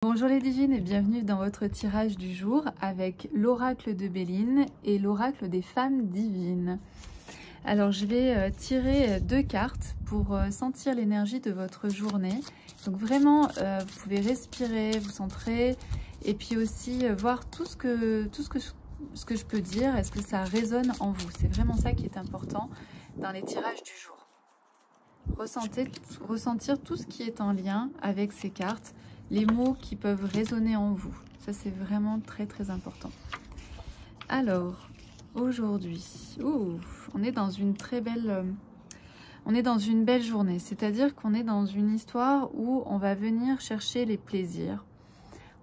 Bonjour les divines et bienvenue dans votre tirage du jour avec l'oracle de Béline et l'oracle des femmes divines. Alors je vais tirer deux cartes pour sentir l'énergie de votre journée. Donc vraiment vous pouvez respirer, vous centrer et puis aussi voir tout ce que je peux dire. Est-ce que ça résonne en vous? C'est vraiment ça qui est important dans les tirages du jour. Ressentir tout ce qui est en lien avec ces cartes, les mots qui peuvent résonner en vous. Ça, c'est vraiment très, très important. Alors, aujourd'hui, on est dans une très belle... on est dans une belle journée. C'est-à-dire qu'on est dans une histoire où on va venir chercher les plaisirs.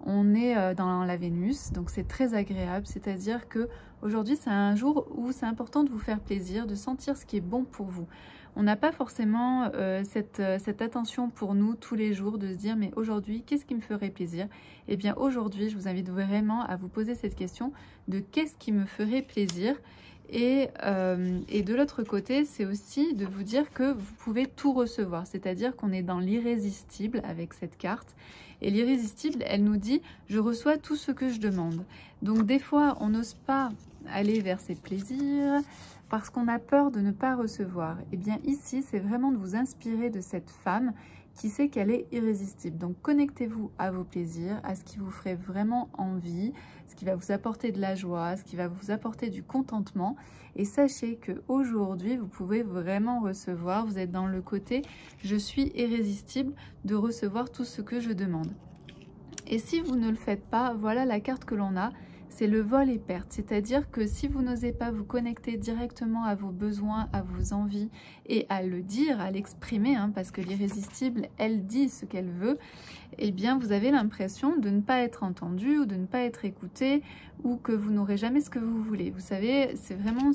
On est dans la Vénus, donc c'est très agréable. C'est-à-dire que aujourd'hui, c'est un jour où c'est important de vous faire plaisir, de sentir ce qui est bon pour vous. On n'a pas forcément cette attention pour nous tous les jours de se dire mais aujourd'hui, qu'est-ce qui me ferait plaisir? Eh bien aujourd'hui, je vous invite vraiment à vous poser cette question de qu'est-ce qui me ferait plaisir? Et de l'autre côté, c'est aussi de vous dire que vous pouvez tout recevoir. C'est-à-dire qu'on est dans l'irrésistible avec cette carte. Et l'irrésistible, elle nous dit « je reçois tout ce que je demande ». Donc des fois, on n'ose pas aller vers ces plaisirs parce qu'on a peur de ne pas recevoir. Et bien ici, c'est vraiment de vous inspirer de cette femme qui sait qu'elle est irrésistible. Donc connectez-vous à vos plaisirs, à ce qui vous ferait vraiment envie, ce qui va vous apporter de la joie, ce qui va vous apporter du contentement. Et sachez qu'aujourd'hui, vous pouvez vraiment recevoir, vous êtes dans le côté « je suis irrésistible de recevoir tout ce que je demande ». Et si vous ne le faites pas, voilà la carte que l'on a. C'est le vol et perte, c'est-à-dire que si vous n'osez pas vous connecter directement à vos besoins, à vos envies et à le dire, à l'exprimer, parce que l'irrésistible, elle dit ce qu'elle veut, eh bien vous avez l'impression de ne pas être entendu ou de ne pas être écouté ou que vous n'aurez jamais ce que vous voulez. Vous savez, c'est vraiment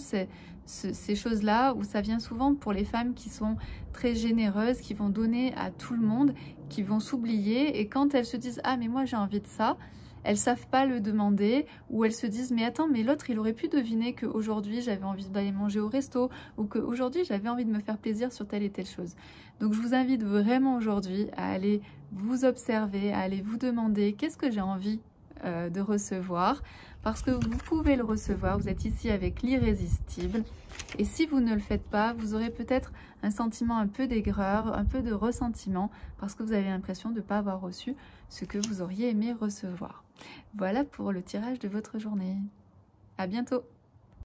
ces choses-là où ça vient souvent pour les femmes qui sont très généreuses, qui vont donner à tout le monde, qui vont s'oublier et quand elles se disent « ah mais moi j'ai envie de ça », elles savent pas le demander ou elles se disent mais attends mais l'autre il aurait pu deviner qu'aujourd'hui j'avais envie d'aller manger au resto ou qu'aujourd'hui j'avais envie de me faire plaisir sur telle et telle chose. Donc je vous invite vraiment aujourd'hui à aller vous observer, à aller vous demander qu'est-ce que j'ai envie de recevoir parce que vous pouvez le recevoir, vous êtes ici avec l'irrésistible et si vous ne le faites pas, vous aurez peut-être un sentiment un peu d'aigreur, un peu de ressentiment parce que vous avez l'impression de ne pas avoir reçu ce que vous auriez aimé recevoir. Voilà pour le tirage de votre journée. À bientôt!